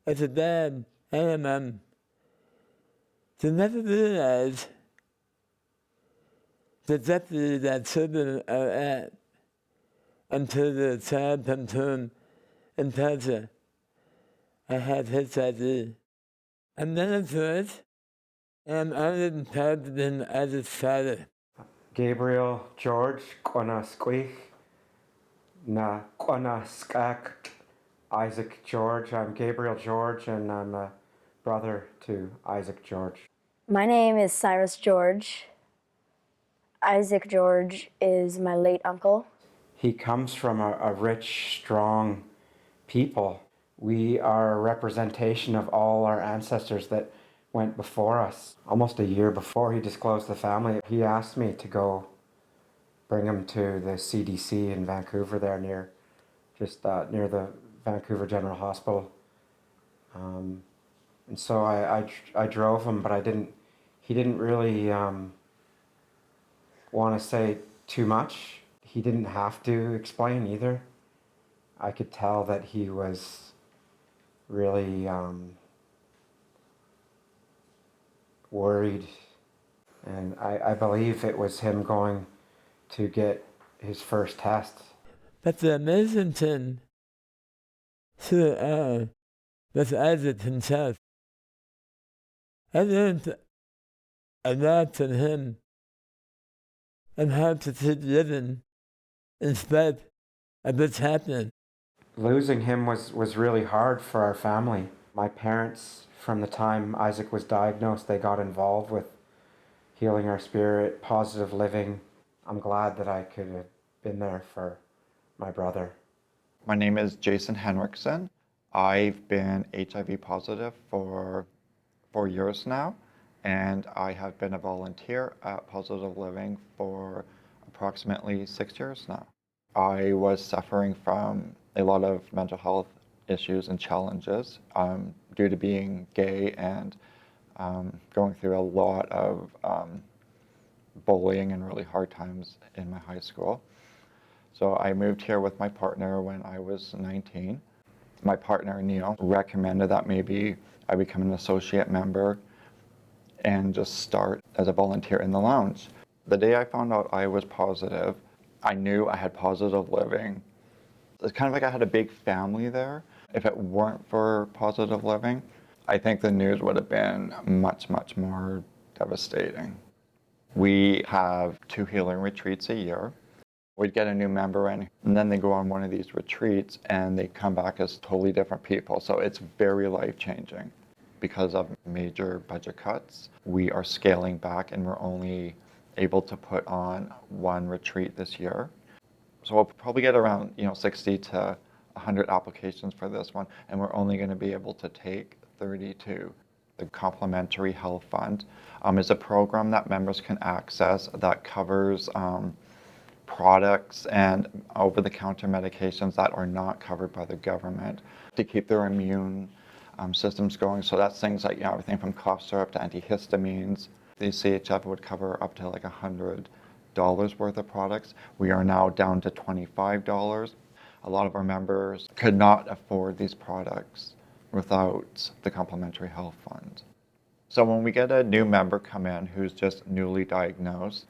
as a dad and a mom to never realize the depth that children are at until the child comes home and tells her, I have HIV. I'm not a judge, and I'm honored and proud to be as his father. Gabriel George Qwana Squeak Na Qwana Skak Isaac George. I'm Gabriel George and I'm a brother to Isaac George. My name is Cyrus George. Isaac George is my late uncle. He comes from a rich, strong people. We are a representation of all our ancestors that went before us. Almost a year before he disclosed the family, he asked me to go bring him to the CDC in Vancouver there near the Vancouver General Hospital. And so I drove him, but he didn't really want to say too much. He didn't have to explain either. I could tell that he was really worried. And I believe it was him going to get his first test. But the amazing thing to was Isaac himself. I learned a lot from him on how to keep living in spite of what's happening. Losing him was really hard for our family. My parents, from the time Isaac was diagnosed, they got involved with Healing Our Spirit, positive living. I'm glad that I could have been there for my brother. My name is Jason Henriksen. I've been HIV positive for 4 years now, and I have been a volunteer at Positive Living for approximately 6 years now. I was suffering from a lot of mental health issues and challenges due to being gay and going through a lot of bullying and really hard times in my high school. So I moved here with my partner when I was 19. My partner, Neil, recommended that maybe I become an associate member and just start as a volunteer in the lounge. The day I found out I was positive, I knew I had Positive Living. It's kind of like I had a big family there. If it weren't for Positive Living, I think the news would have been much, much more devastating. We have 2 healing retreats a year. We'd get a new member in, and then they go on one of these retreats and they come back as totally different people. So it's very life-changing. Because of major budget cuts, we are scaling back and we're only able to put on 1 retreat this year. So we'll probably get around 60 to 100 applications for this one, and we're only going to be able to take 32. The Complementary Health Fund is a program that members can access that covers products and over-the-counter medications that are not covered by the government to keep their immune systems going. So that's things like everything from cough syrup to antihistamines. The CHF would cover up to like $100 worth of products. We are now down to $25. A lot of our members could not afford these products without the Complementary Health Fund. So when we get a new member come in who's just newly diagnosed,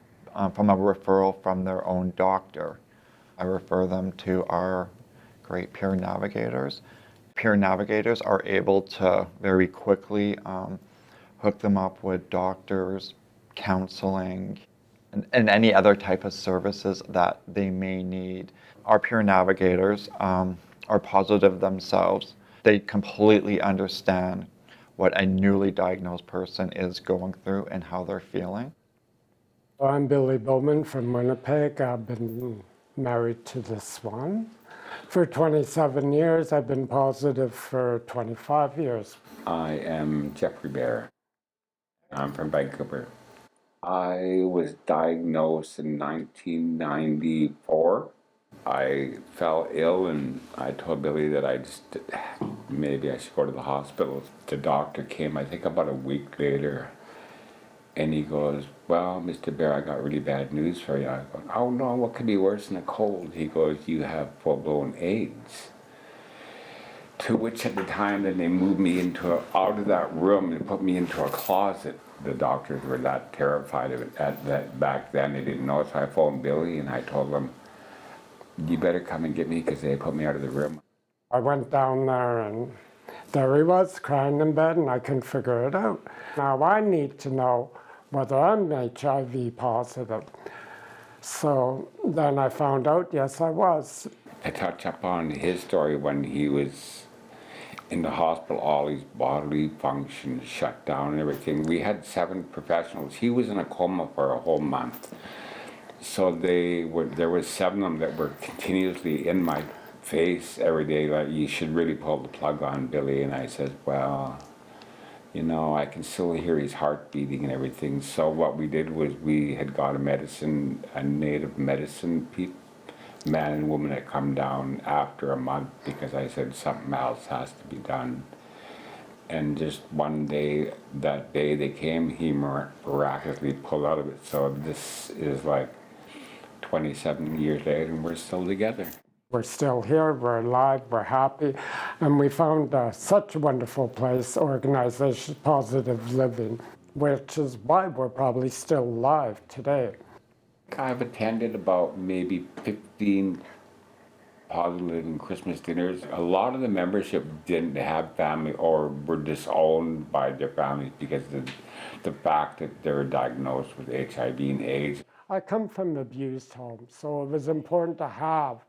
from a referral from their own doctor, I refer them to our great peer navigators. Peer navigators are able to very quickly hook them up with doctors, counseling, and any other type of services that they may need. Our peer navigators are positive themselves. They completely understand what a newly diagnosed person is going through and how they're feeling. I'm Billy Bowman from Winnipeg. I've been married to this one for 27 years. I've been positive for 25 years. I am Jeffrey Bear. I'm from Vancouver. I was diagnosed in 1994. I fell ill and I told Billy that maybe I should go to the hospital. The doctor came, I think about a week later, and he goes, well, Mr. Bear, I got really bad news for you. I go, oh no, what could be worse than a cold? He goes, you have full-blown AIDS. To which at the time, then they moved me out of that room and put me into a closet. The doctors were that terrified of it that back then. They didn't know, so I phoned Billy and I told them, you better come and get me because they put me out of the room. I went down there and there he was crying in bed and I couldn't figure it out. Now I need to know whether I'm HIV positive. So then I found out, yes, I was. To touch up on his story, when he was in the hospital, all his bodily functions shut down and everything. We had 7 professionals. He was in a coma for a whole month. So there was 7 of them that were continuously in my face every day, like, you should really pull the plug on Billy. And I said, well, you know, I can still hear his heart beating and everything. So what we did was we had got a native medicine man and woman that come down after a month, because I said something else has to be done. And just one day, that day they came, he miraculously pulled out of it. So this is like 27 years later and we're still together. We're still here, we're alive, we're happy, and we found such a wonderful place, organization, Positive Living, which is why we're probably still alive today. I've attended about maybe 15 Positive Living Christmas dinners. A lot of the membership didn't have family or were disowned by their families because of the fact that they were diagnosed with HIV and AIDS. I come from an abused home, so it was important to have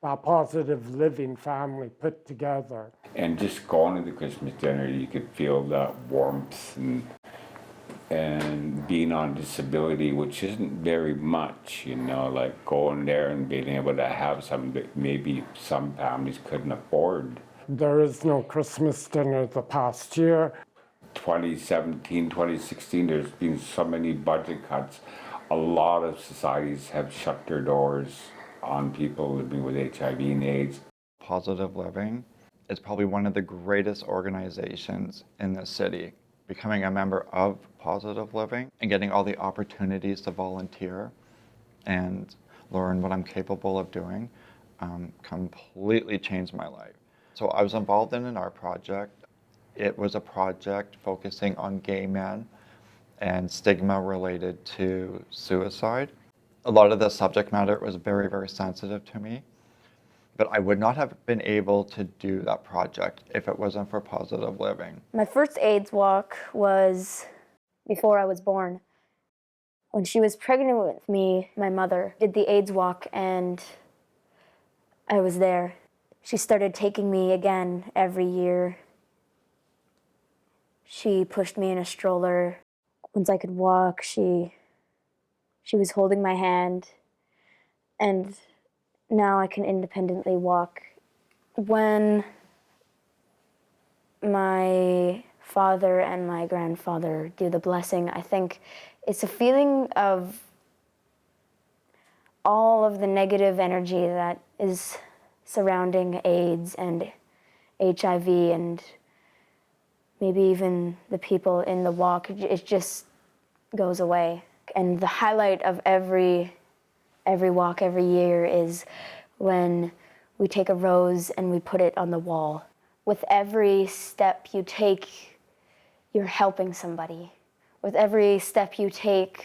a Positive Living family put together. And just going to the Christmas dinner, you could feel that warmth and being on disability, which isn't very much, you know, like going there and being able to have something that maybe some families couldn't afford. There is no Christmas dinner the past year. 2017, 2016, there's been so many budget cuts. A lot of societies have shut their doors on people living with HIV and AIDS. Positive Living is probably one of the greatest organizations in the city. Becoming a member of Positive Living and getting all the opportunities to volunteer and learn what I'm capable of doing completely changed my life. So I was involved in an art project. It was a project focusing on gay men and stigma related to suicide. A lot of the subject matter was very, very sensitive to me, but I would not have been able to do that project if it wasn't for Positive Living. My first AIDS walk was before I was born. When she was pregnant with me, my mother did the AIDS walk and I was there. She started taking me again every year. She pushed me in a stroller. Once I could walk, she was holding my hand, and now I can independently walk. When my father and my grandfather do the blessing, I think it's a feeling of all of the negative energy that is surrounding AIDS and HIV and maybe even the people in the walk. It just goes away. And the highlight of every walk, every year is when we take a rose and we put it on the wall. With every step you take, you're helping somebody. With every step you take,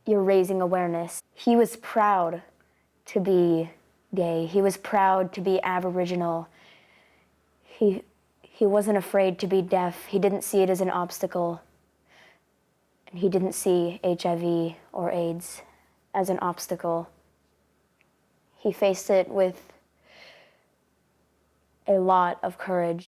you're raising awareness. He was proud to be gay. He was proud to be Aboriginal. He wasn't afraid to be deaf. He didn't see it as an obstacle. And he didn't see HIV or AIDS as an obstacle. He faced it with a lot of courage.